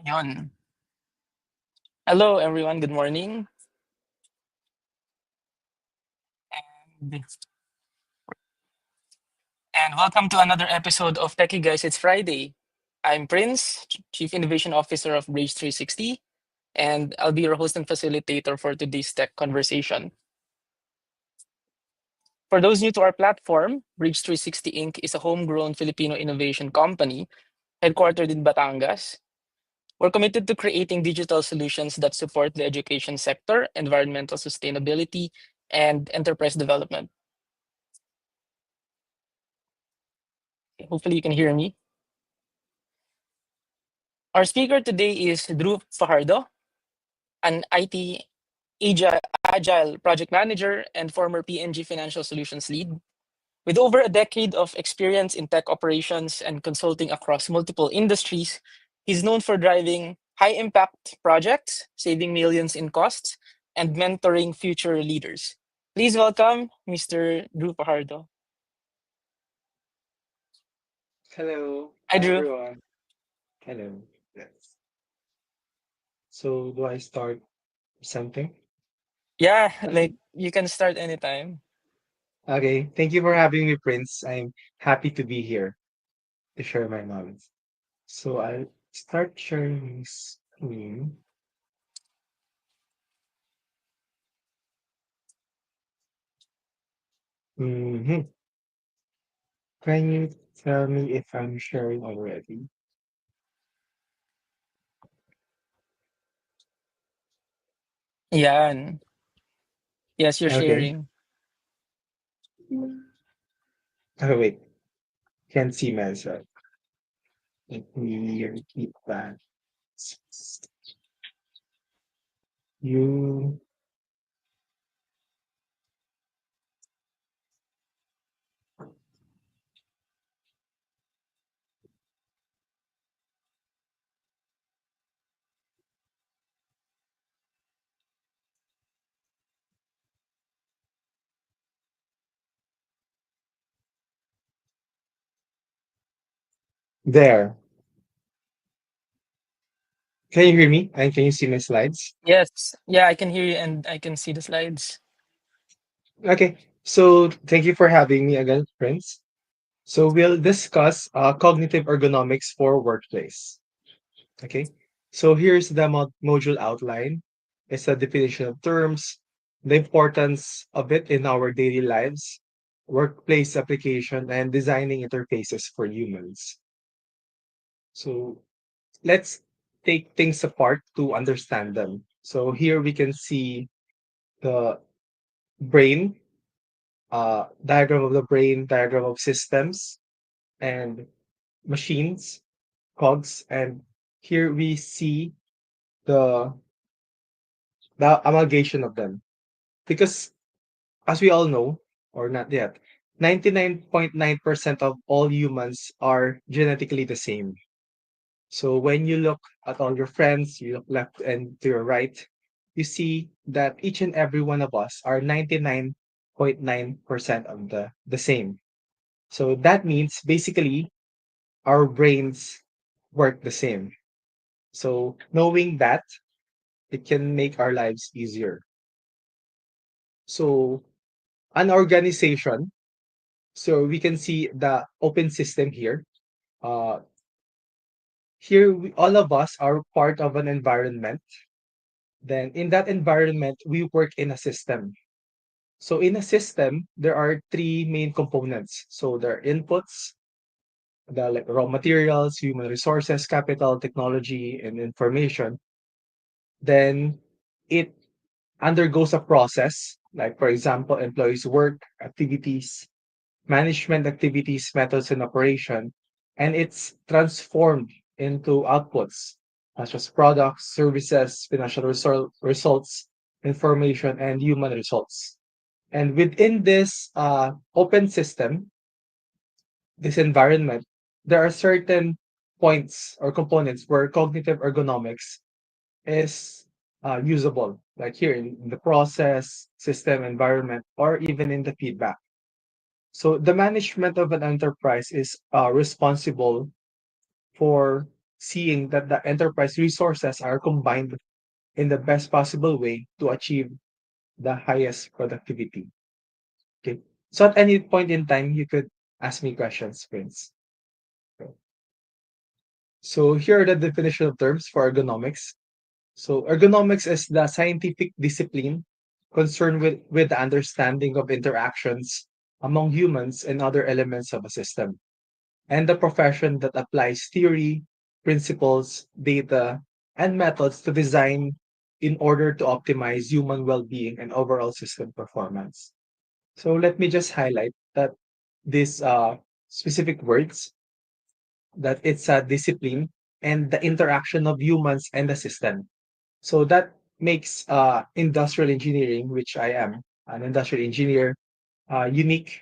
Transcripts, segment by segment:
Ayun. Hello, everyone. Good morning. And welcome to another episode of Techy Guys. It's Friday. I'm Prince, Chief Innovation Officer of Bridge 360, and I'll be your host and facilitator for today's tech conversation. For those new to our platform, Bridge 360 Inc. is a homegrown Filipino innovation company headquartered in Batangas. We're committed to creating digital solutions that support the education sector, environmental sustainability, and enterprise development. Hopefully, you can hear me. Our speaker today is Drew Fajardo, an IT Agile project manager and former PNG Financial Solutions lead. With over a decade of experience in tech operations and consulting across multiple industries, he's known for driving high impact projects, saving millions in costs, and mentoring future leaders. Please welcome Mr. Drew Fajardo. Hello. Hi, Hi, Drew. everyone. Hello. Yes. So, do I start something? Yeah, like you can start anytime. Okay. Thank you for having me, Prince. I'm happy to be here to share my knowledge. So, I'll start sharing my screen. hmm Can you tell me if I'm sharing already? Yan. Yes, you're Okay. sharing. Oh, wait. Can't see myself. Let me repeat that. You there. Can you hear me? And can you see my slides? Yes. Yeah, I can hear you and I can see the slides. Okay. So thank you for having me again, Prince. So we'll discuss cognitive ergonomics for workplace. Okay. So here's the module outline. It's a definition of terms, the importance of it in our daily lives, workplace application, and designing interfaces for humans. So let's take things apart to understand them. So here we can see the brain, diagram of the brain, diagram of systems and machines, cogs, and here we see the the amalgamation of them. Because as we all know, or not yet, 99.9% of all humans are genetically the same. So when you look at all your friends, you look left and to your right, you see that each and every one of us are 99.9% of the same. So that means basically our brains work the same. So knowing that, it can make our lives easier. So an organization, so we can see the open system here. Uh, here, all of us are part of an environment. Then in that environment, we work in a system. So in a system, there are three main components. So there are inputs, the like raw materials, human resources, capital, technology, and information. Then it undergoes a process, like for example, employees' work, activities, management activities, methods, and operation, and it's transformed into outputs such as products, services, financial results, information, and human results. And within this open system, this environment, there are certain points or components where cognitive ergonomics is usable, like here in the process, system, environment, or even in the feedback. So the management of an enterprise is responsible for seeing that the enterprise resources are combined in the best possible way to achieve the highest productivity. Okay. So at any point in time, you could ask me questions, Prince. So here are the definition of terms for ergonomics. So ergonomics is the scientific discipline concerned with the understanding of interactions among humans and other elements of a system, and the profession that applies theory, principles, data, and methods to design in order to optimize human well-being and overall system performance. So let me just highlight that these specific words, that it's a discipline and the interaction of humans and the system. So that makes industrial engineering, which I am an industrial engineer, unique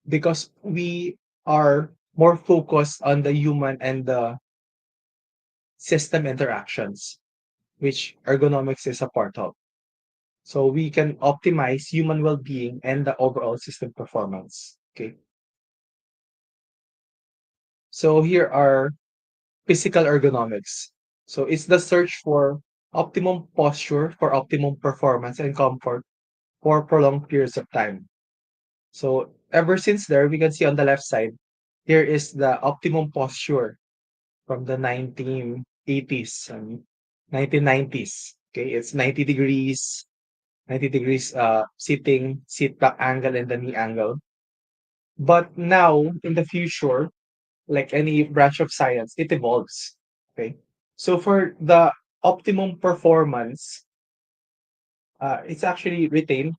because we are more focused on the human and the system interactions, which ergonomics is a part of. So we can optimize human well-being and the overall system performance. Okay. So here are physical ergonomics. So it's the search for optimum posture for optimum performance and comfort for prolonged periods of time. So ever since there, we can see on the left side, here is the optimum posture from the 1980s and 1990s. Okay, it's 90 degrees sitting, sit back angle and the knee angle. But now in the future, like any branch of science, it evolves. Okay. So for the optimum performance, It's actually retained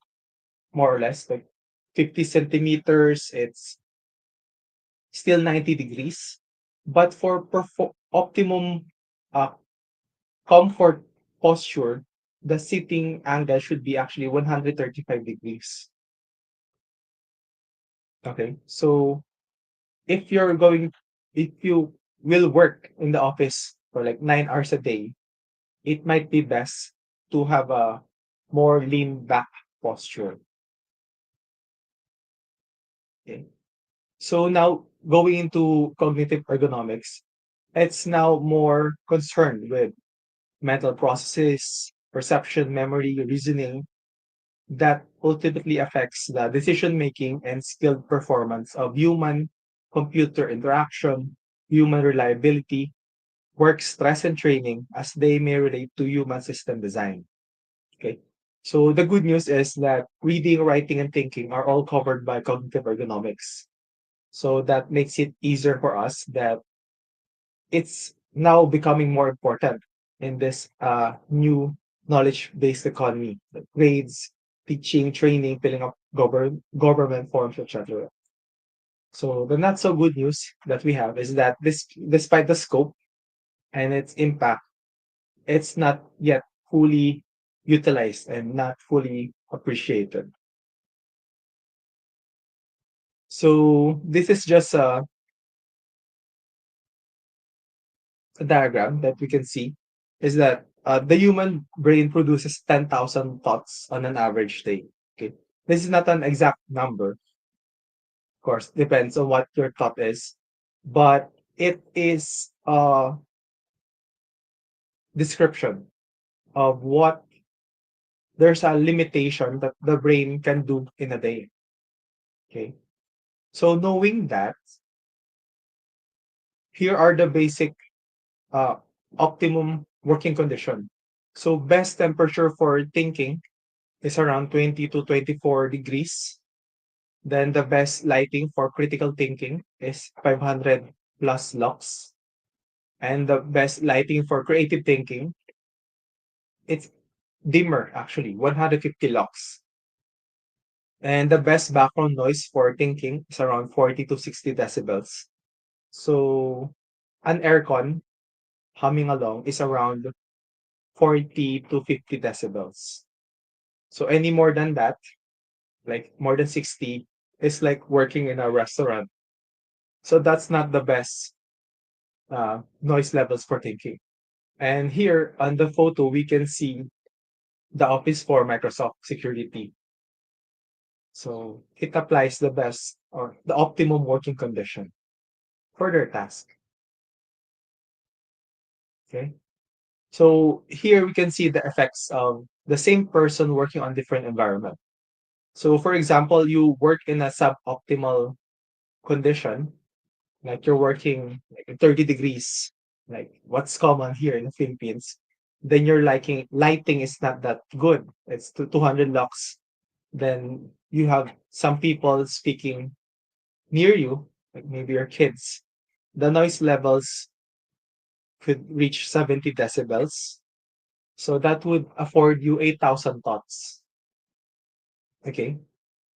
more or less like 50 centimeters. It's still 90 degrees. But for optimum uh, comfort posture, the sitting angle should be actually 135 degrees. Okay. So if you're going, if you will work in the office for like 9 hours a day, it might be best to have a more lean back posture. Okay. So now going into cognitive ergonomics, it's now more concerned with mental processes, perception, memory, reasoning that ultimately affects the decision making and skilled performance of human computer interaction, human reliability, work stress and training as they may relate to human system design. Okay. So the good news is that reading, writing, and thinking are all covered by cognitive ergonomics. So that makes it easier for us that it's now becoming more important in this new knowledge-based economy, like grades, teaching, training, filling up government forms, etc. So the not so good news that we have is that this, despite the scope and its impact, it's not yet fully utilized and not fully appreciated. So this is just a diagram that we can see is that the human brain produces 10,000 thoughts on an average day. Okay. This is not an exact number, of course, depends on what your thought is, but it is a description of what there's a limitation that the brain can do in a day. Okay. So knowing that, here are the basic uh, optimum working condition. So best temperature for thinking is around 20 to 24 degrees. Then the best lighting for critical thinking is 500 plus lux. And the best lighting for creative thinking, it's dimmer actually, 150 lux. And the best background noise for thinking is around 40 to 60 decibels. So an aircon humming along is around 40 to 50 decibels. So any more than that, like more than 60, is like working in a restaurant. So that's not the best noise levels for thinking. And here on the photo, we can see the Office for Microsoft Security. So it applies the best or the optimum working condition for their task. Okay. So here we can see the effects of the same person working on different environment. So for example, you work in a suboptimal condition, like you're working like at 30 degrees, like what's common here in the Philippines, then your lighting is not that good. It's to 200 lux. Then you have some people speaking near you, like maybe your kids. The noise levels could reach 70 decibels. So that would afford you 8,000 thoughts. Okay.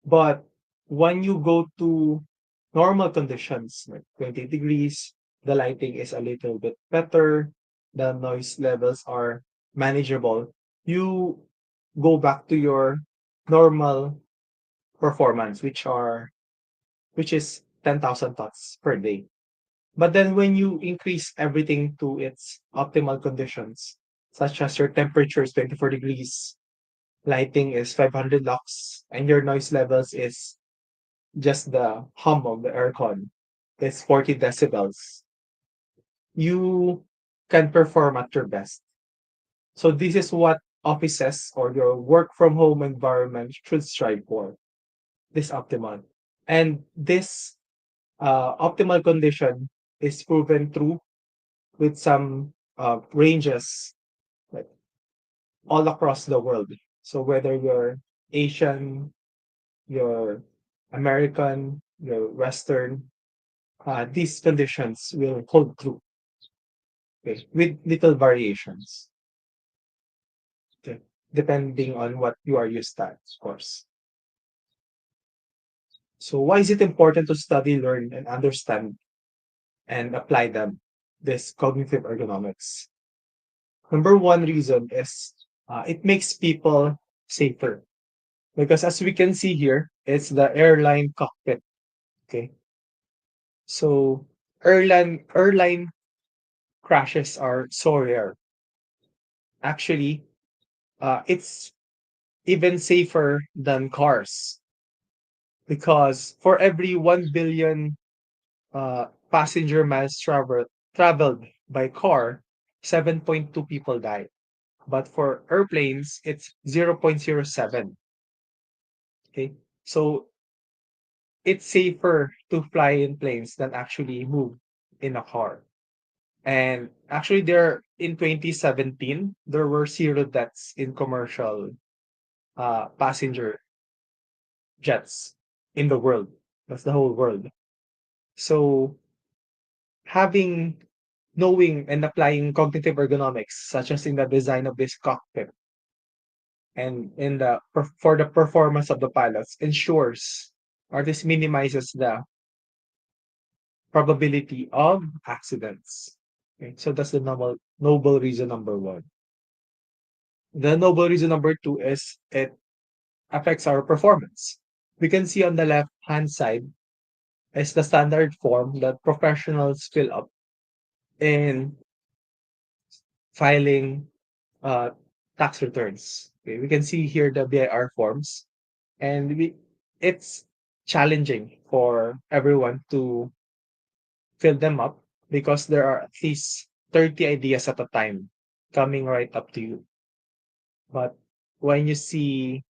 But when you go to normal conditions, like 20 degrees, the lighting is a little bit better, the noise levels are manageable, you go back to your normal performance, which is 10,000 thoughts per day. But then when you increase everything to its optimal conditions, such as your temperature is 24 degrees, lighting is 500 lux, and your noise levels is just the hum of the aircon is 40 decibels, you can perform at your best. So this is what offices or your work from home environment should strive for, this optimal. And this optimal condition is proven true with some ranges like all across the world. So whether you're Asian, you're American, you're Western, these conditions will hold true, okay, with little variations. Okay. depending on what you are used to, of course. So why is it important to study, learn, and understand and apply them, this cognitive ergonomics? Number one reason is it makes people safer. Because as we can see here, it's the airline cockpit. Okay. So airline crashes are so rare. Actually, it's even safer than cars because for every 1 billion passenger miles traveled by car, 7.2 people die. But for airplanes, it's 0.07. Okay. So it's safer to fly in planes than actually move in a car. And actually, there in 2017, there were zero deaths in commercial passenger jets in the world. That's the whole world. So having knowing and applying cognitive ergonomics, such as in the design of this cockpit and in for the performance of the pilots, ensures or this minimizes the probability of accidents. Okay, so that's the noble reason number one. The noble reason number two is it affects our performance. We can see on the left hand side is the standard form that professionals fill up in filing uh, tax returns. Okay, we can see here the BIR forms, and it's challenging for everyone to fill them up because there are at least 30 ideas at a time coming right up to you. But when you see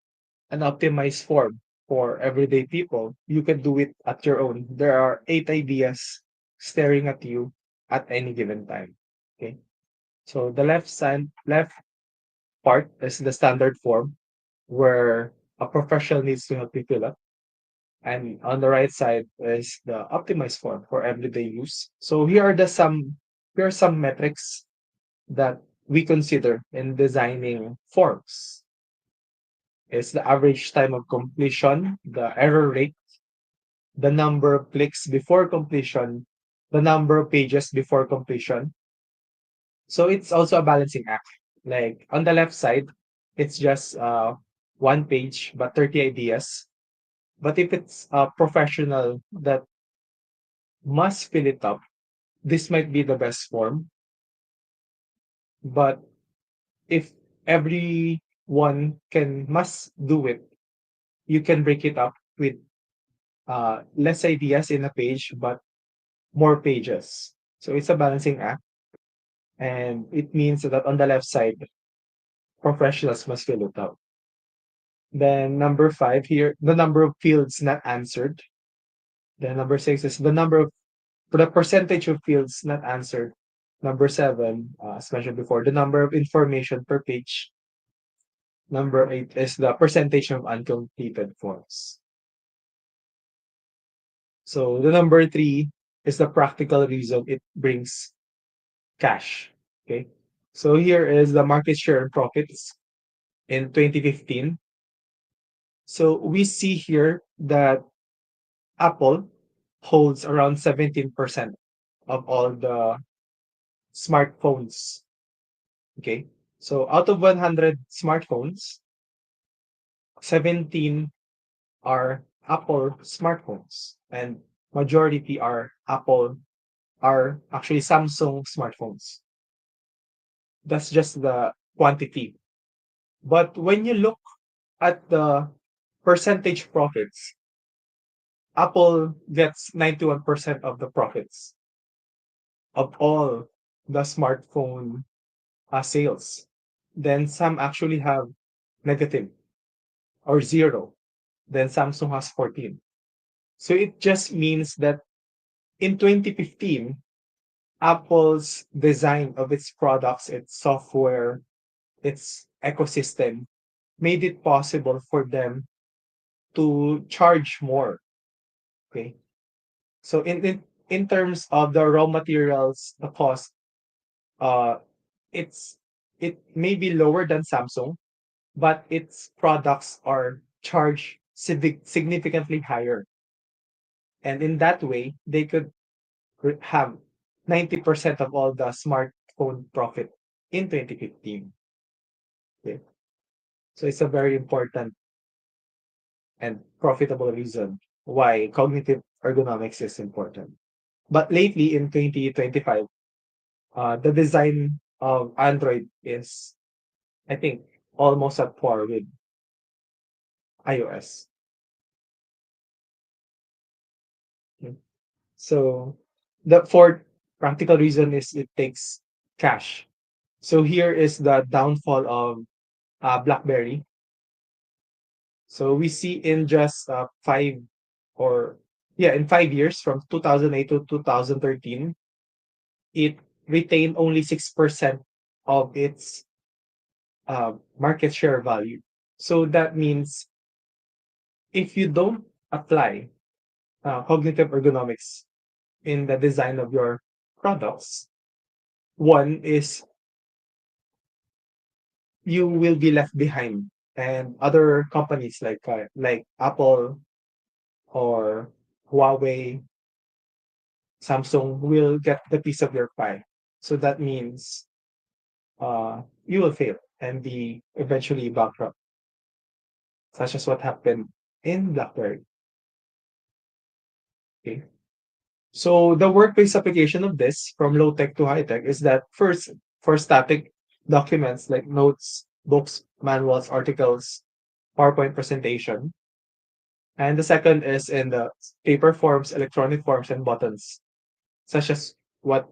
an optimized form for everyday people, you can do it at your own. There are 8 ideas staring at you at any given time. Okay. So the left part is the standard form where a professional needs to help you fill up. And on the right side is the optimized form for everyday use. So here are some metrics that we consider in designing forms. It's the average time of completion, the error rate, the number of clicks before completion, the number of pages before completion. So it's also a balancing act. Like on the left side, it's just one page but 30 ideas. But if it's a professional that must fill it up, this might be the best form. But if everyone can must do it, you can break it up with less ideas in a page, but more pages. So it's a balancing act. And it means that on the left side, professionals must fill it out. Then number five here, the number of fields not answered. Then number six is the percentage of fields not answered. Number seven, as mentioned before, the number of information per page. Number eight is the percentage of uncompleted forms. So the number three is the practical reason it brings cash. Okay. So here is the market share and profits in 2015. So we see here that Apple holds around 17% of all the smartphones. Okay. So out of 100 smartphones, 17 are Apple smartphones and majority are actually Samsung smartphones. That's just the quantity. But when you look at the percentage profits, Apple gets 91% of the profits of all the smartphone sales. Then some actually have negative or zero. Then Samsung has 14. So it just means that in 2015, Apple's design of its products, its software, its ecosystem made it possible for them to charge more. Okay. So in terms of the raw materials, the cost, uh, it's it may be lower than Samsung, but its products are charged significantly higher. And in that way, they could have 90% of all the smartphone profit in 2015. Okay. So it's a very important and profitable reason why cognitive ergonomics is important. But lately in 2025, the design of Android is, I think, almost at par with iOS. Mm. So the fourth practical reason is it takes cash. So here is the downfall of BlackBerry. So we see in just or in 5 years from 2008 to 2013, it retained only 6% of its market share value. So that means if you don't apply cognitive ergonomics in the design of your products, one is you will be left behind, and other companies like Apple or Huawei, Samsung will get the piece of your pie. So that means you will fail and be eventually bankrupt, such as what happened in BlackBerry. Okay. So the workplace application of this from low tech to high tech is that first, for static documents like notes, books, manuals, articles, PowerPoint presentation. And the second is in the paper forms, electronic forms, and buttons, such as what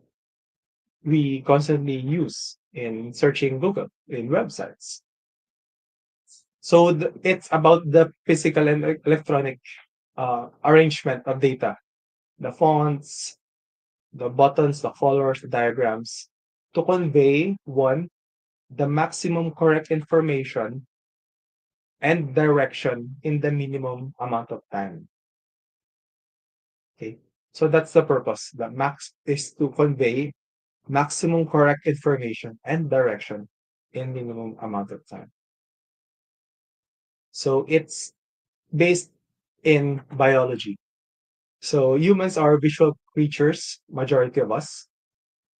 we constantly use in searching Google in websites. So it's about the physical and electronic arrangement of data, the fonts, the buttons, the colors, the diagrams, to convey one, the maximum correct information and direction in the minimum amount of time. Okay. So that's the purpose. The max is to convey maximum correct information and direction in minimum amount of time. So it's based in biology. So humans are visual creatures, majority of us.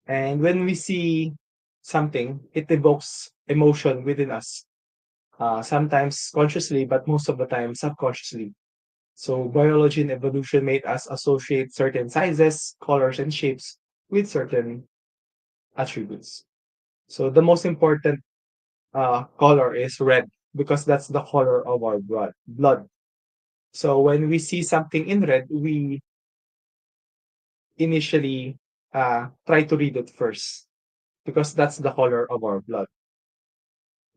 And when we see something, it evokes emotion within us, sometimes consciously, but most of the time subconsciously. So biology and evolution made us associate certain sizes, colors, and shapes with certain attributes. So the most important color is red because that's the color of our blood. So when we see something in red, we initially try to read it first because that's the color of our blood.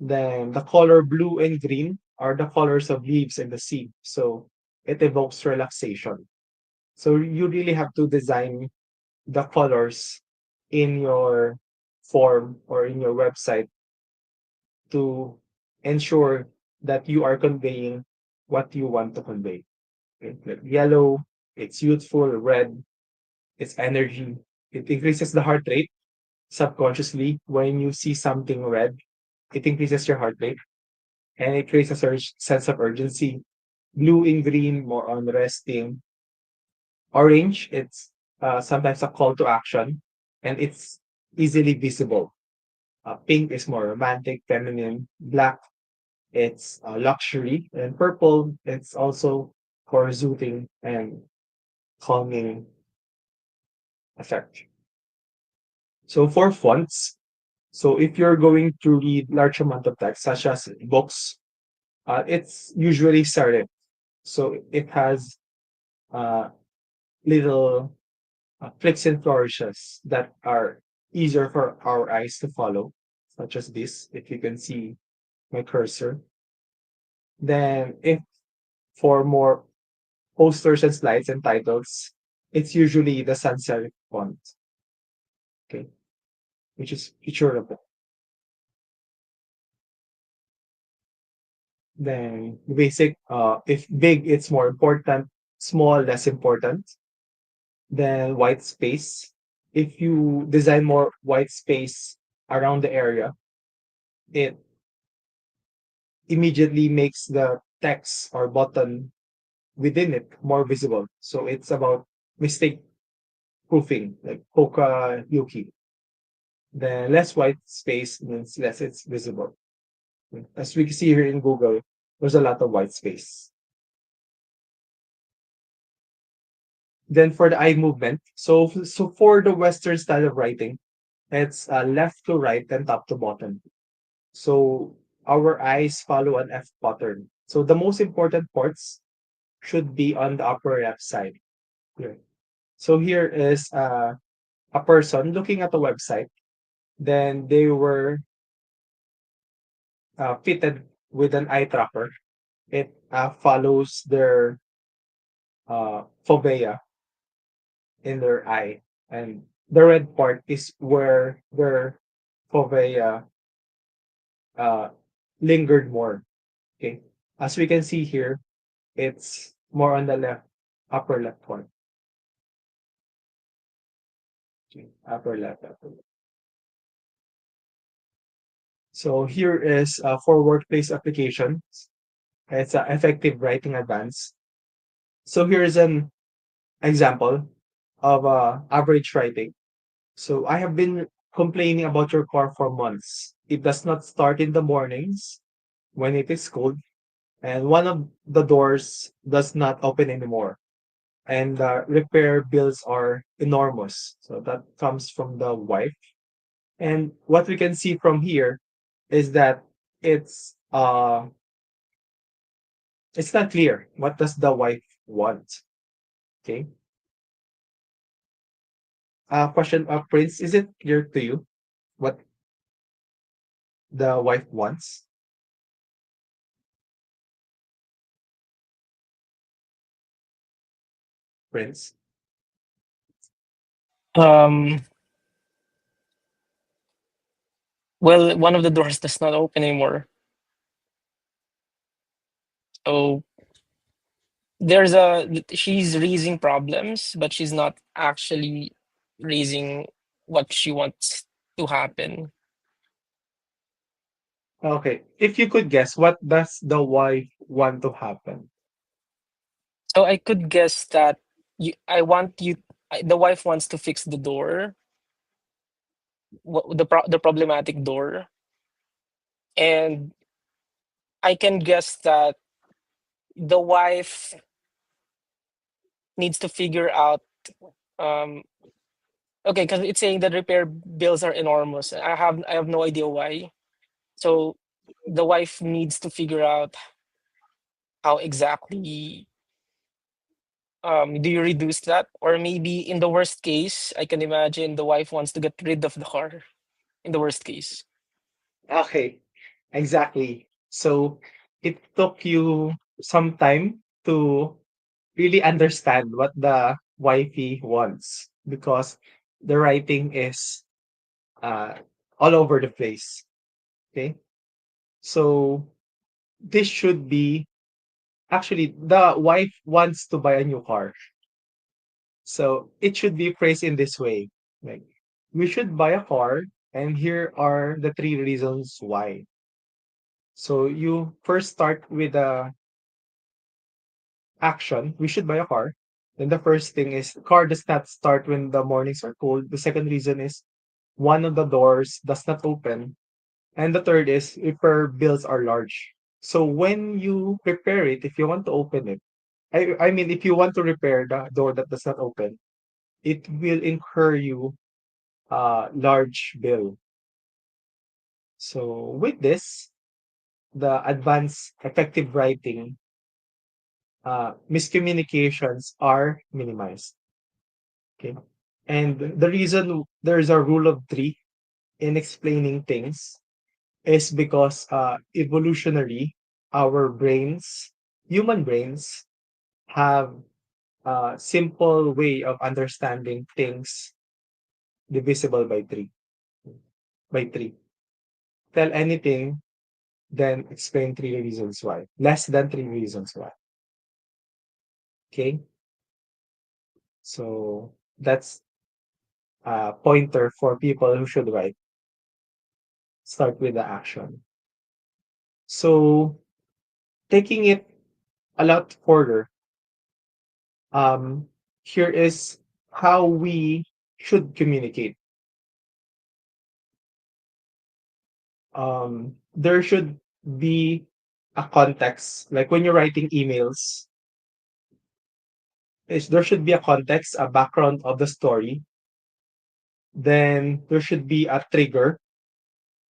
Then the color blue and green are the colors of leaves in the sea. So it evokes relaxation. So you really have to design the colors in your form or in your website to ensure that you are conveying what you want to convey. Okay? Like yellow, it's youthful, red, it's energy. It increases the heart rate subconsciously. When you see something red, it increases your heart rate and it creates a sense of urgency. Blue and green, more on resting. Orange, it's sometimes a call to action and it's easily visible. Pink is more romantic, feminine. Black, it's luxury. And purple, it's also for soothing and calming effect. So for fonts, so if you're going to read large amount of text, such as books, it's usually serif. So it has uh, little flicks and flourishes that are easier for our eyes to follow, such as this, if you can see my cursor. Then if for more posters and slides and titles, it's usually the sans serif font, okay, which is featureable. Then basic, if big, it's more important, small, less important. Then white space. If you design more white space around the area, it immediately makes the text or button within it more visible. So it's about mistake proofing, like Poka Yuki. The less white space means less it's visible. As we can see here in Google, there's a lot of white space. Then for the eye movement, so for the Western style of writing, it's left to right and top to bottom. So our eyes follow an F pattern. So the most important parts should be on the upper left side. Here. So here is a person looking at the website. Then they were fitted with an eye tracker. It follows their fovea in their eye, and the red part is where their fovea uh, lingered more. Okay, as we can see here, it's more on the left, upper left one. Okay, upper left, upper left. So here is for workplace applications. It's effective writing advance. So here is an example of average writing. So I have been complaining about your car for months. It does not start in the mornings when it is cold, and one of the doors does not open anymore. And repair bills are enormous. So that comes from the wife. And what we can see from here is that it's uh it's not clear what does the wife want. Okay. Question Prince, is it clear to you what the wife wants, Prince? Um, well, one of the doors does not open anymore. So she's raising problems, but she's not actually raising what she wants to happen. Okay. If you could guess, what does the wife want to happen? So I could guess that I want the wife wants to fix the door, the problematic door, and I can guess that the wife needs to figure out. Um, okay, because it's saying that repair bills are enormous. I have no idea why. So the wife needs to figure out how exactly do you reduce that, or maybe in the worst case, I can imagine the wife wants to get rid of the car. In the worst case. Okay, exactly. So it took you some time to really understand what the wifey wants because the writing is uh, all over the place. Okay, so this should be actually the wife wants to buy a new car. So it should be phrased in this way. Like, we should buy a car, and here are the three reasons why. So you first start with the action. We should buy a car. Then the first thing is car does not start when the mornings are cold. The second reason is one of the doors does not open. And the third is repair bills are large. So when you prepare it, if you want to open it, I mean, if you want to repair the door that does not open, it will incur you large bill. So with this, the advanced effective writing miscommunications are minimized. Okay. And the reason there's a rule of three in explaining things is because evolutionary, our brains, human brains, have a simple way of understanding things divisible by three. By three. Tell anything, then explain three reasons why. Less than three reasons why. Okay. So that's a pointer for people who should write. Start with the action. So taking it a lot further, um, here is how we should communicate. There should be a context. Like when you're writing emails, there should be a context, a background of the story. Then there should be a trigger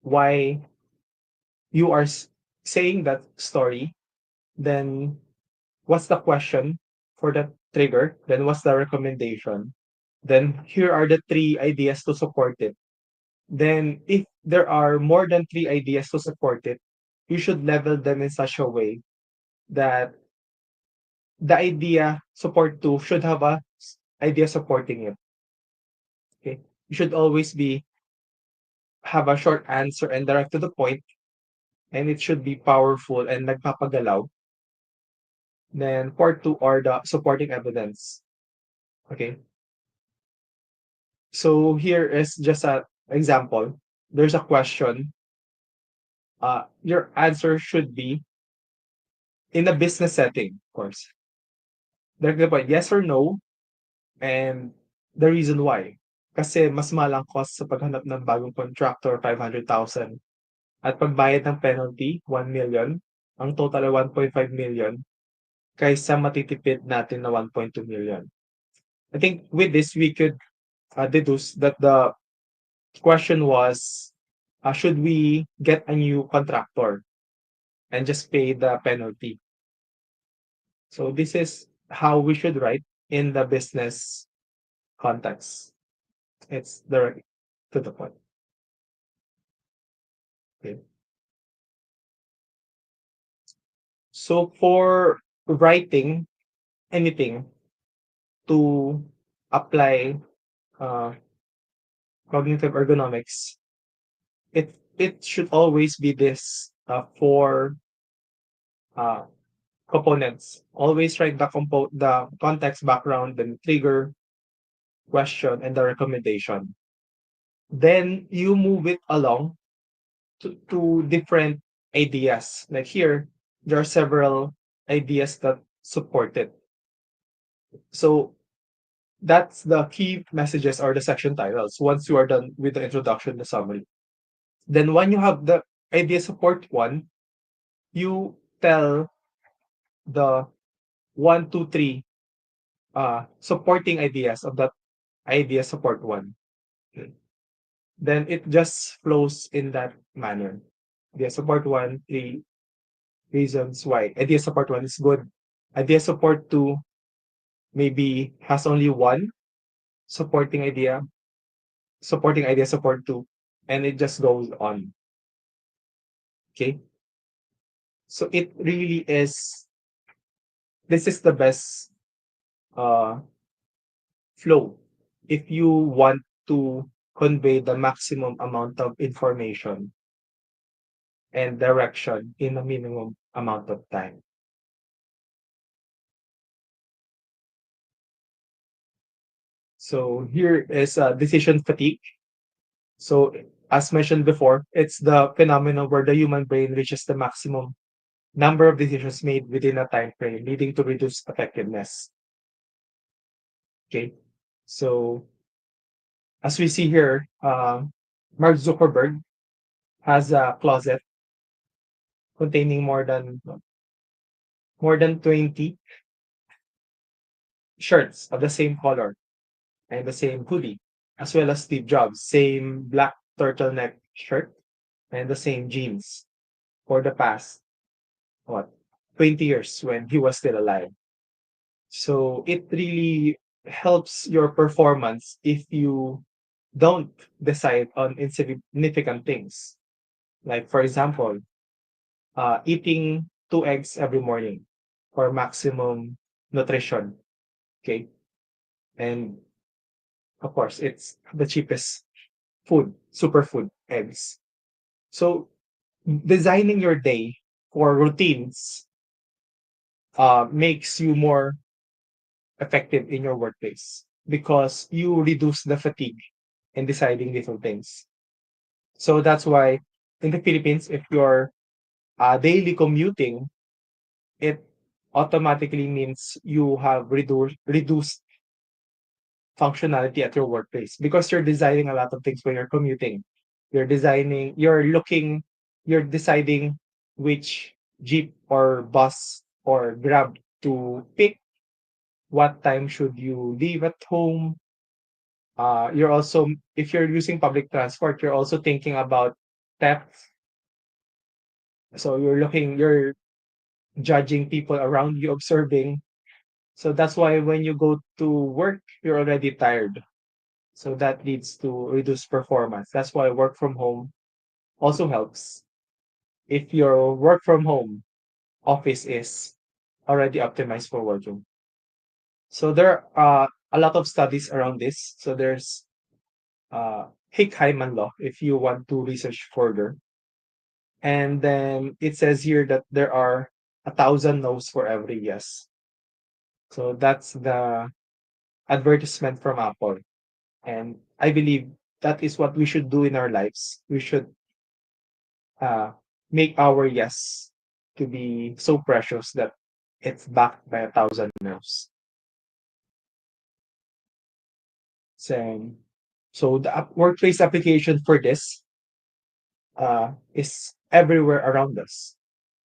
why you are saying that story. Then what's the question for the trigger? Then what's the recommendation? Then here are the three ideas to support it. Then if there are more than three ideas to support it, you should level them in such a way that the idea support two should have a idea supporting it. Okay. You should always be have a short answer and direct to the point, and it should be powerful and nagpapagalaw. Then part two are the supporting evidence. Okay. So here is just an example. There's a question. Your answer should be in a business setting, of course. Direct to the point, yes or no, and the reason why. Kasi mas malang cost sa paghanap ng bagong contractor, 500,000. At pagbayad ng penalty, 1 million. Ang total ay 1.5 million kaysa matitipid natin na 1.2 million. I think with this, we could deduce that the question was, should we get a new contractor and just pay the penalty? So this is how we should write in the business context. It's direct to the point. Okay. So for writing anything to apply uh, cognitive ergonomics, it should always be this four uh, components. Always write the context, background, then trigger, question, and the recommendation. Then you move it along to different ideas. Like here, there are several ideas that support it. So that's the key messages or the section titles once you are done with the introduction, the summary. Then when you have the idea support one, you tell the one, two, three supporting ideas of that idea support one. Then it just flows in that manner. Idea support one, three reasons why. Idea support one is good. Idea support two maybe has only one supporting idea, supporting idea support two, and it just goes on. Okay. So it really is, this is the best uh, flow if you want to convey the maximum amount of information and direction in a minimum amount of time. So here is decision fatigue. So as mentioned before, it's the phenomenon where the human brain reaches the maximum number of decisions made within a time frame, leading to reduced effectiveness. Okay. So as we see here, Mark Zuckerberg has a closet containing more than 20 shirts of the same color and the same hoodie, as well as Steve Jobs, same black turtleneck shirt and the same jeans for the past what 20 years when he was still alive. So it really helps your performance if you don't decide on insignificant things. Like for example, eating two eggs every morning for maximum nutrition. Okay. And of course, it's the cheapest food, superfood, eggs. So designing your day for routines makes you more effective in your workplace because you reduce the fatigue in deciding little things. So that's why in the Philippines, if you're daily commuting, it automatically means you have reduced functionality at your workplace because you're designing a lot of things when you're commuting. You're deciding which Jeep or bus or Grab to pick, what time should you leave at home. You're also, if you're using public transport, you're also thinking about theft. So you're judging people around you, observing. So that's why when you go to work, you're already tired. So that leads to reduced performance. That's why work from home also helps. If your work from home office is already optimized for working. So there are a lot of studies around this. So there's Hick-Hyman law if you want to research further. And then it says here that there are 1,000 no's for every yes. So that's the advertisement from Apple. And I believe that is what we should do in our lives. We should uh, make our yes to be so precious that it's backed by 1,000 no's. So, so the workplace application for this is everywhere around us.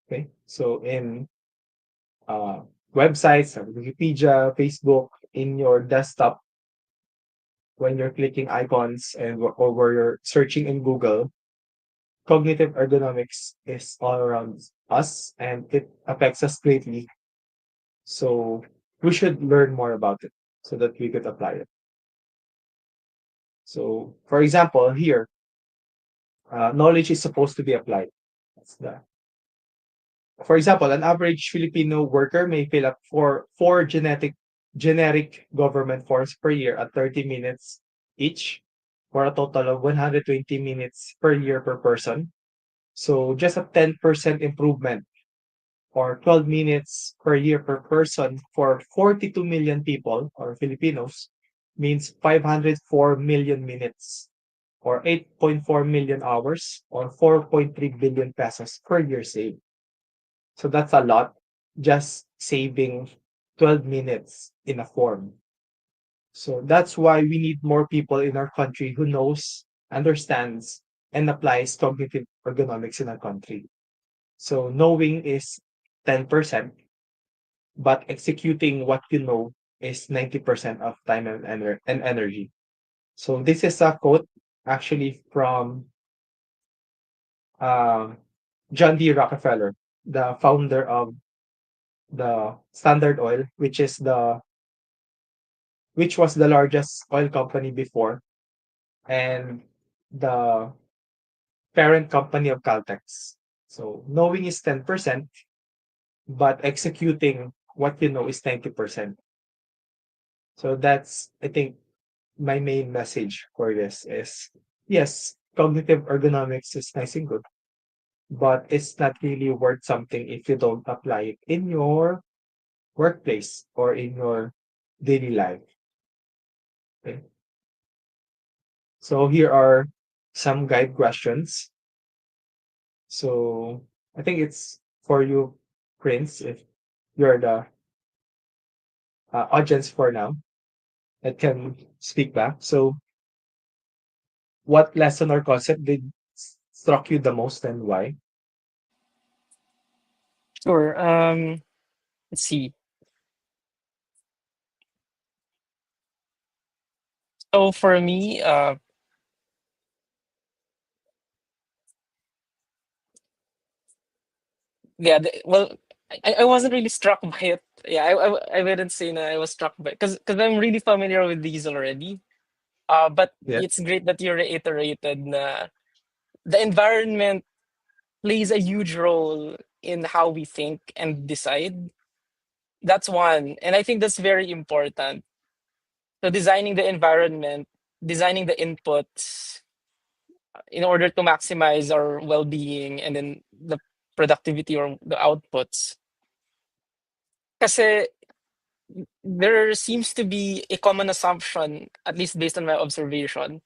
Okay, so in uh, websites, Wikipedia, Facebook, in your desktop, when you're clicking icons and or where you're searching in Google, cognitive ergonomics is all around us and it affects us greatly. So we should learn more about it so that we could apply it. So, for example, here, knowledge is supposed to be applied. That's the For example, an average Filipino worker may fill up for four generic government forms per year at 30 minutes each, for a total of 120 minutes per year per person. So just a 10% improvement or 12 minutes per year per person for 42 million people or Filipinos means 504 million minutes or 8.4 million hours or 4.3 billion pesos per year saved. So that's a lot, just saving 12 minutes in a form. So that's why we need more people in our country who knows, understands, and applies cognitive ergonomics in our country. So knowing is 10%, but executing what you know is 90% of time and energy. So this is a quote actually from um, John D. Rockefeller, the founder of the Standard Oil, which was the largest oil company before and the parent company of Caltex. So knowing is 10%, but executing what you know is 90%. So that's, I think, my main message for this is yes, cognitive ergonomics is nice and good, but it's not really worth something if you don't apply it in your workplace or in your daily life. Okay. So here are some guide questions. So I think it's for you, Prince, if you're the audience for now that can speak back. So what lesson or concept did struck you the most and why? Sure. Let's see. So for me, yeah, well, I wasn't really struck by it. Yeah, I wouldn't say that I was struck by because I'm really familiar with these already. But Yes. it's great that you reiterated na the environment plays a huge role in how we think and decide. That's one, and I think that's very important. So designing the environment, designing the inputs in order to maximize our well-being and then the productivity or the outputs. Kasi there seems to be a common assumption, at least based on my observation,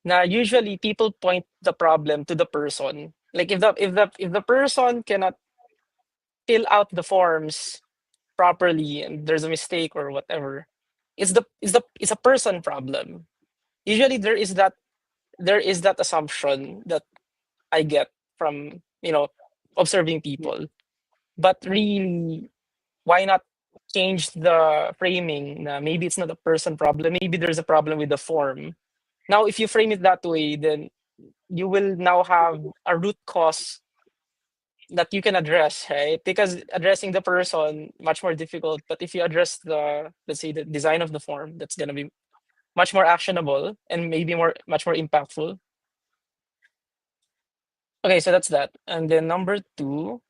na usually people point the problem to the person. Like if the person cannot fill out the forms properly and there's a mistake or whatever, it's a person problem. Usually there is that assumption that I get from observing people. But really, why not change the framing? Na maybe it's not a person problem. Maybe there's a problem with the form. Now, if you frame it that way, then you will now have a root cause that you can address, right? Because addressing the person much more difficult. But if you address let's say, the design of the form, that's gonna be much more actionable and maybe much more impactful. Okay, so that's that. And then number two,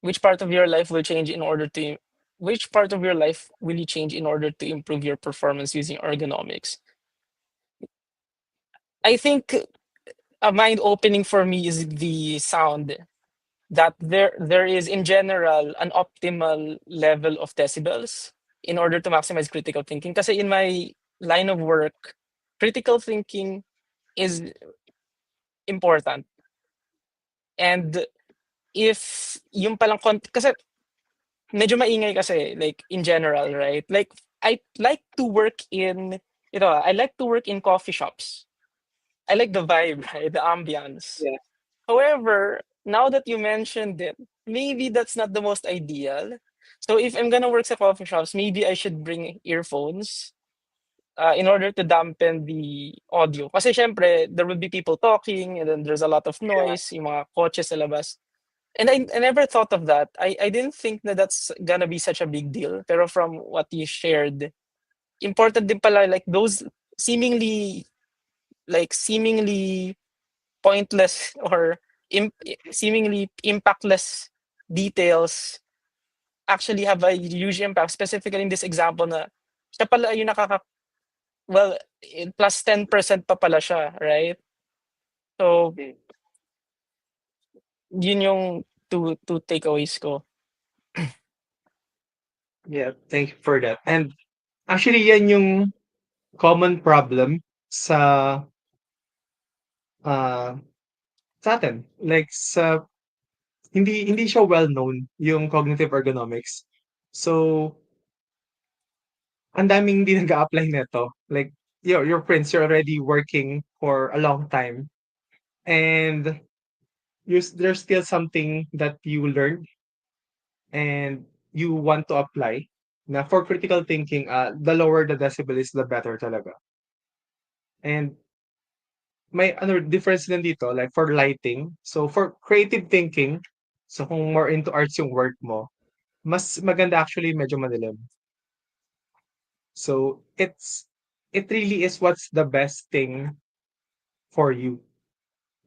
which part of your life will change in order to which part of your life will you change in order to improve your performance using ergonomics? I think a mind opening for me is the sound that there is in general an optimal level of decibels in order to maximize critical thinking. Kasi in my line of work, critical thinking is important. And if yung palang kasi medyo maingay kasi, like, in general, right? Like, I like to work I like to work in coffee shops. I like the vibe, right? The ambience. Yeah. However, now that you mentioned it, maybe that's not the most ideal. So if I'm gonna work sa coffee shops, maybe I should bring earphones in order to dampen the audio. Kasi syempre, there will be people talking and then there's a lot of Yeah. noise, yung mga kotse sa labas. And I never thought of that. I didn't think that that's gonna be such a big deal. Pero from what you shared, important din pala, like, those seemingly seemingly pointless or seemingly impactless details actually have a huge impact. Specifically in this example na siya pala yung well, plus 10% pa pala siya, right? So, Mm. yun yung two takeaways ko. Yeah, thank you for that. And actually, yan yung common problem sa ah, sa'tin. Like hindi siya well known yung cognitive ergonomics. So, ang daming hindi nag-a-apply nito. Like your friends, you're already working for a long time and there's still something that you learned and you want to apply. Na for critical thinking, the lower the decibel is, the better talaga. And may ano difference din dito, like for lighting. So for creative thinking, so kung more into arts yung work mo, mas maganda actually medyo madilim. So it really is what's the best thing for you.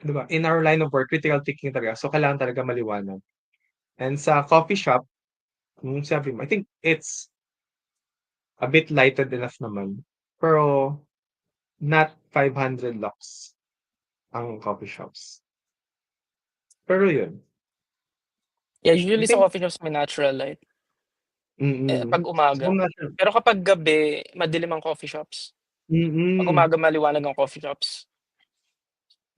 'Di ba? In our line of work, critical thinking talaga. So kailangan talaga maliwanag. And sa coffee shop, sabi mo, I think it's a bit lighted enough naman. Pero not 500 lux ang coffee shops. Pero yun, Yeah, I usually sa think coffee shops may natural light pag So umaga. kung nasa Pero kapag gabi, madilim ang coffee shops. Pag mm. umaga, maliwanag ang coffee shops.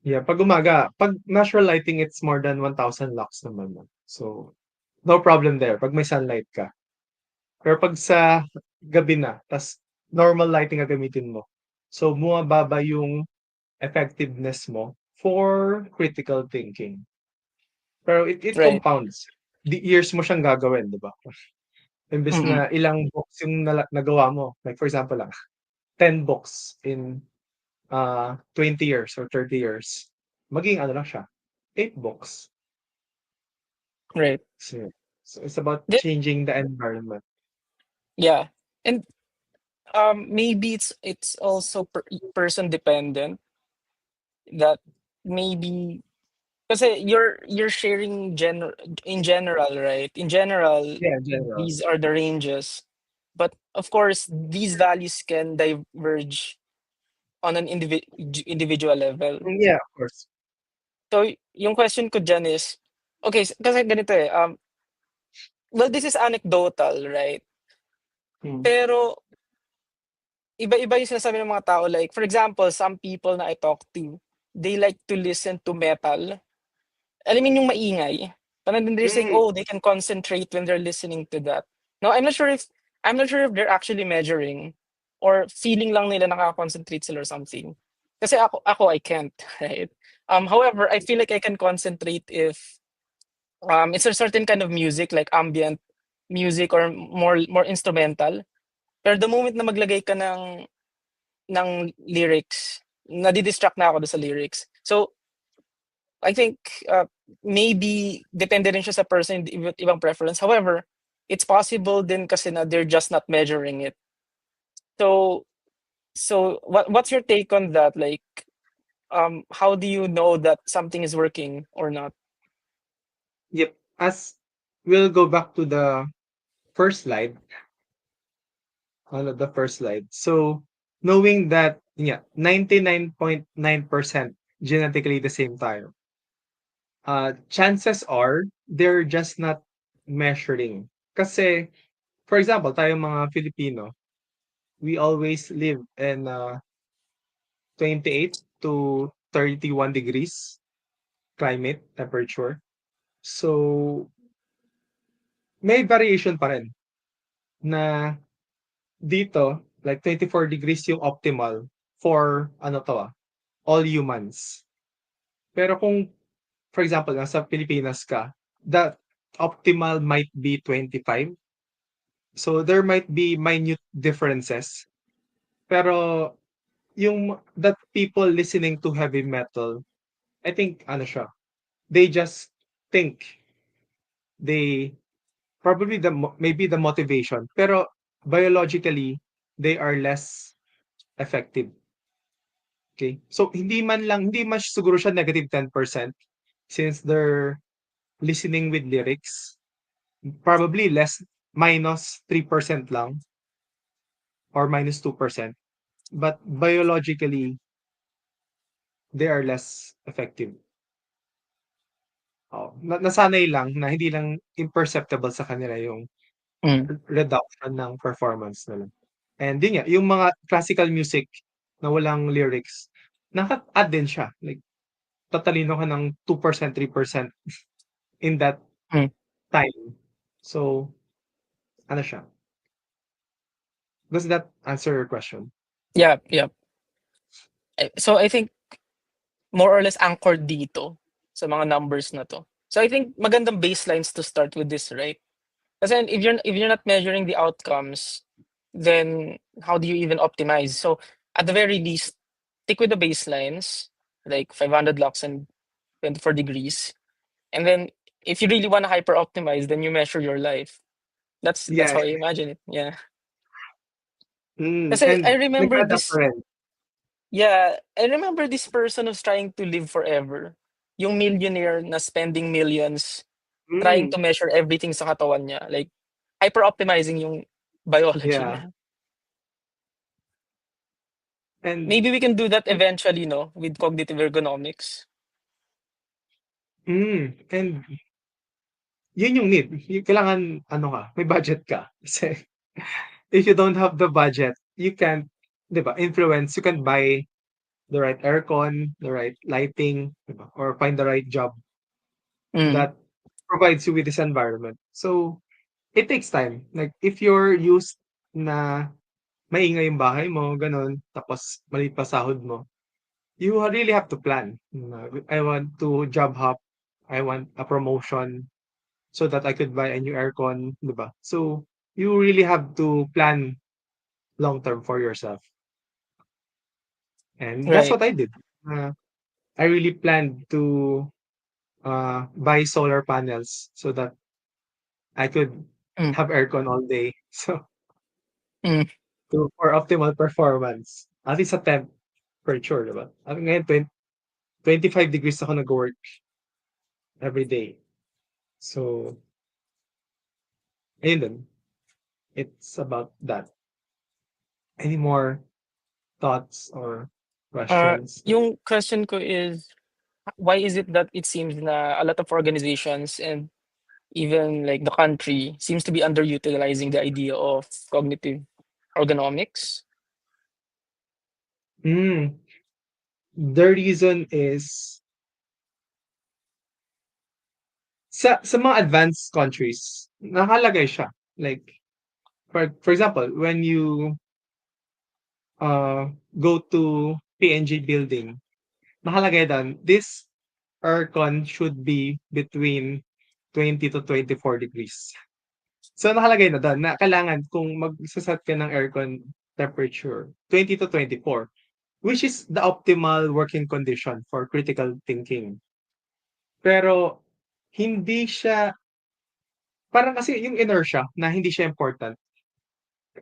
Yeah, 'pag umaga, 'pag natural lighting, it's more than 1,000 lux naman, so, no problem there 'pag may sunlight ka. Pero 'pag sa gabi na ta's normal lighting gagamitin mo, so bumababa yung effectiveness mo for critical thinking. Pero it Right. compounds. The years mo siyang gagawin, 'di ba? Imbes Mm-mm. na ilang books yung nagawa mo, like for example lang, 10 books in 20 years or 30 years, maging ano lang siya, 8 books. Right. So, so it's about Then, changing the environment. yeah. And maybe it's also person dependent, that maybe kasi you're sharing in general, right? In general, Yeah, in general. these are the ranges. But of course, these values can diverge on an individual level. Yeah, of course. So, yung question ko dyan is, okay, kasi ganito eh, well, this is anecdotal, right? Mm. Pero, iba-iba yung sinasabi ng mga tao. Like, for example, some people na I talk to, they like to listen to metal. alam mo yung maingay? Parang they're saying, Mm, oh, they can concentrate when they're listening to that. No, I'm not sure if they're actually measuring or feeling lang nila nakaka-concentrate sila or something. Kasi ako I can't, right? However, I feel like I can concentrate if it's a certain kind of music like ambient music or more instrumental. Pero the moment na maglagay ka ng lyrics, nadi-distract na ako doon sa lyrics. So I think maybe depende rin siya sa person, iba't ibang preference. However, it's possible din kasi na they're just not measuring it. So what's your take on that? Like how do you know that something is working or not? yep. As we'll go back to the first slide, the first slide. So knowing that, yeah, 99.9% genetically the same tayo, chances are they're just not measuring. Kasi, for example, tayo mga Filipino, we always live in 28 to 31 degrees climate temperature. So, may variation pa rin na dito, like 24 degrees yung optimal for ano to all humans. Pero kung, for example, nasa Pilipinas ka, the optimal might be 25. So, there might be minute differences. Pero, yung that people listening to heavy metal, I think, ano siya, they just think they probably maybe the motivation, pero biologically they are less effective. Okay? So hindi man siguro siya negative 10% since they're listening with lyrics. Probably less, minus 3% lang or minus 2%. But biologically they are less effective. Oh, nasanay lang na hindi lang imperceptible sa kanila yung Mm, reduction ng performance nila. And yun nga, yung mga classical music na walang lyrics, nakaka-add din siya. Like, tatalino ka ng 2%, 3% in that mm. time. So, ano siya? Does that answer your question? Yeah, yeah. So I think more or less anchored dito sa mga numbers na to. So I think magandang baselines to start with this, right? Kasi if you're not measuring the outcomes, then how do you even optimize? So at the very least, stick with the baselines, like 500 lux and 24 degrees. And then if you really want to hyper optimize, then you measure your life. That's Yeah. how I imagine it. Yeah. Mm, Kasi I and remember nag-add up pa this, rin. yeah, I remember this person who's trying to live forever. Yung millionaire na spending millions trying Mm, to measure everything sa katawan niya. Like hyper optimizing yung biology yeah. niya. And, Maybe we can do that eventually, no, with cognitive ergonomics. and yun yung need. Kailangan, ano ka, may budget ka. Kasi, if you don't have the budget, you can't, di ba, influence, you can buy the right aircon, the right lighting, di ba? Or find the right job Mm, that provides you with this environment. So, it takes time. Like, if you're used na maingay yung bahay mo, ganun, tapos maliit pa sahod mo, you really have to plan. I want to job hop, I want a promotion so that I could buy a new aircon, di ba? So, you really have to plan long term for yourself. And that's right. what I did. I really planned to buy solar panels so that I could Mm, have aircon all day. So mm, for optimal performance. At least sa temperature, diba? At ngayon 25 degrees ako nag-work every day. So ayun din. It's about that. Any more thoughts or questions? yung question ko is, why is it that it seems na a lot of organizations and even like the country seems to be underutilizing the idea of cognitive ergonomics? Mm, the reason is Sa mga advanced countries, nakalagay siya. Like, for example, when you go to PNG building, nakalagay doon, this aircon should be between 20 to 24 degrees. So nakalagay na doon na kailangan kung magse-set ka ng aircon temperature, 20 to 24, which is the optimal working condition for critical thinking. Pero hindi siya, parang kasi yung inertia na hindi siya important,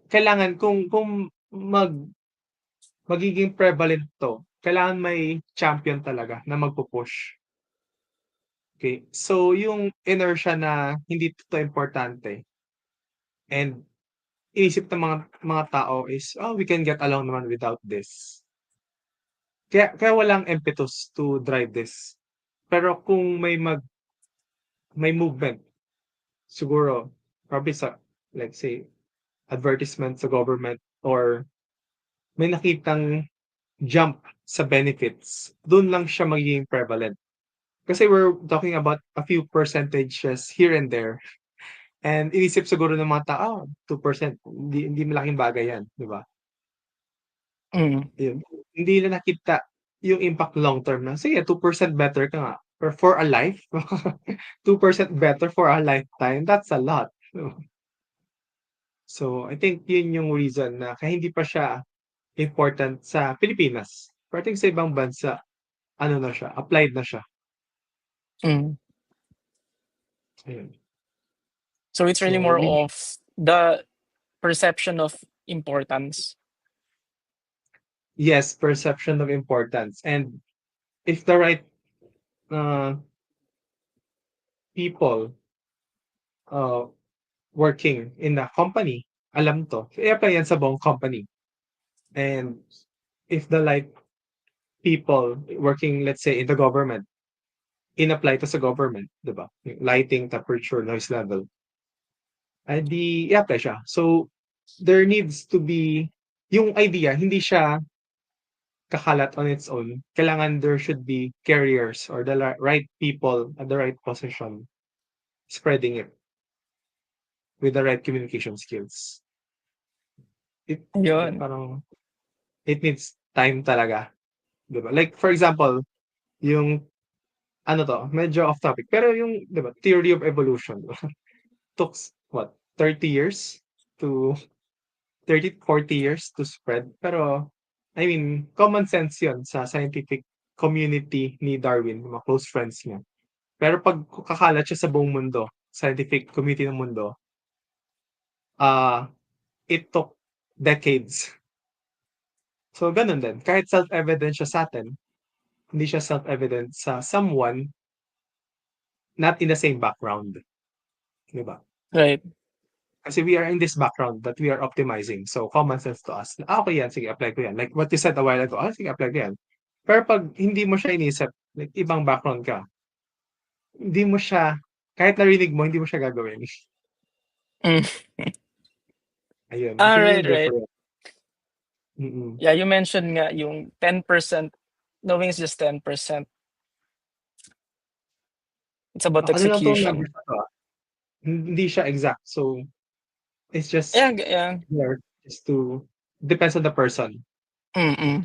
kailangan kung magiging prevalent 'to, kailangan may champion talaga na magpu-push, okey? So yung inertia na hindi 'to importante and inisip ng mga tao is, "Oh, we can get along naman without this." Kaya walang impetus to drive this. Pero kung may movement, siguro probably sa, like say, advertisement sa government or may nakitang jump sa benefits, dun lang siya magiging prevalent. Kasi we're talking about a few percentages here and there, and inisip siguro ng mga tao, 2% hindi malaking bagay yan, 'di ba? Mm. Yun, hindi nila nakita yung impact long term na, sige 2% better ka nga for a life, 2% better for a lifetime, that's a lot. So, I think yun yung reason na kaya hindi pa siya important sa Pilipinas. Pero I think sa ibang bansa, ano na siya, applied na siya. Mm. Ayun. So it's really So, more of the perception of importance. yes, perception of importance. And if the right uh, people uh, working in the company, alam to, i-apply yan sa buong company. And if the right people working, let's say, in the government, in-apply to sa government, di ba? Yung lighting, temperature, noise level, ay di i-apply siya. So, there needs to be, yung idea, hindi siya kakalat on its own. Kailangan there should be carriers or the right people at the right position spreading it with the right communication skills. It Ayun. parang it needs time talaga, 'di ba? Like for example, yung ano 'to, medyo off topic, pero yung 'di ba, theory of evolution took what, 30 years to 30, 40 years to spread. Pero I mean, common sense 'yun sa scientific community ni Darwin, mga close friends niya. Pero 'pag kakalat siya sa buong mundo, scientific community ng mundo, ah, it took decades. So gano'n din, kahit self-evident siya sa'tin, hindi siya self-evident sa someone not in the same background, 'di ba? Right. Kasi we are in this background that we are optimizing. So common sense to us, okey yan, sige apply ko yan. Like what you said a while ago, sige apply ko yan. Pero 'pag hindi mo siya inisip, like ibang background ka, hindi mo siya, kahit narinig mo, hindi mo siya gagawin. Mm. Ayun, yun Right, yung right. difference. Mm. Yeah, you mentioned nga yung 10%, knowing is just 10%. It's about Ano lang 'tong numbers execution. na 'to, hindi siya exact. So, it's just Yeah, yeah. there just to depends on the person. Mm.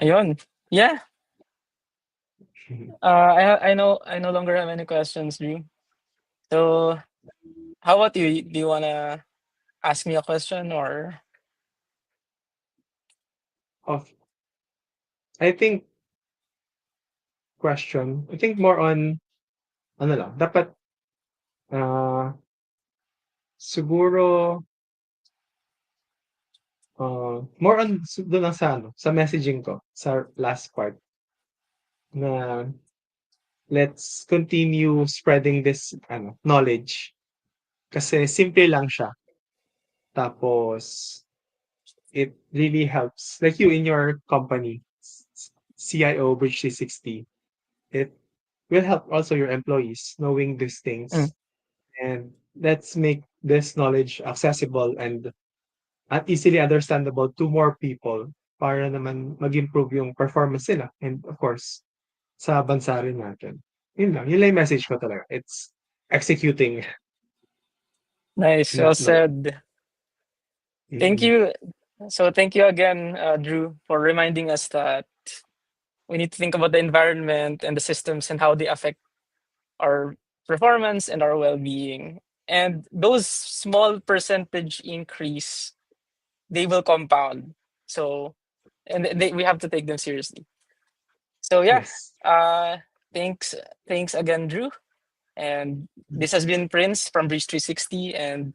Ayun. Yeah. I no longer have any questions, Drew. So how about you? Do you wanna ask me a question or Of I think I think more on ano lang, dapat, ah, siguro, more on dun lang sa ano, sa messaging ko, sa last part na let's continue spreading this ano, knowledge. Kasi simple lang siya, tapos it really helps. Like you in your company, CIO Bridge 360, it will help also your employees knowing these mm, things. And let's make this knowledge accessible and easily understandable to more people para naman mag-improve yung performance nila and of course, sa bansa rin natin. Yun lang yung message ko talaga. It's executing, Nice. Well not knowing. said. Thank Mm-mm. you. So thank you again, Drew, for reminding us that we need to think about the environment and the systems and how they affect our performance and our well-being. And those small percentage increase, they will compound. So we have to take them seriously. So yeah, Yes. uh, thanks thanks again, Drew. And this has been Prince from Breach 360. And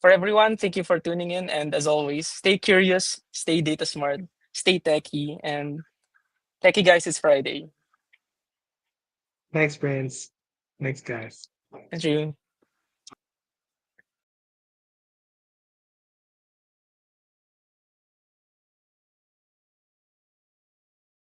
for everyone, thank you for tuning in. And as always, stay curious, stay data smart, stay techy, and techy guys, it's Friday. Thanks, friends. Thanks, guys. Thank you.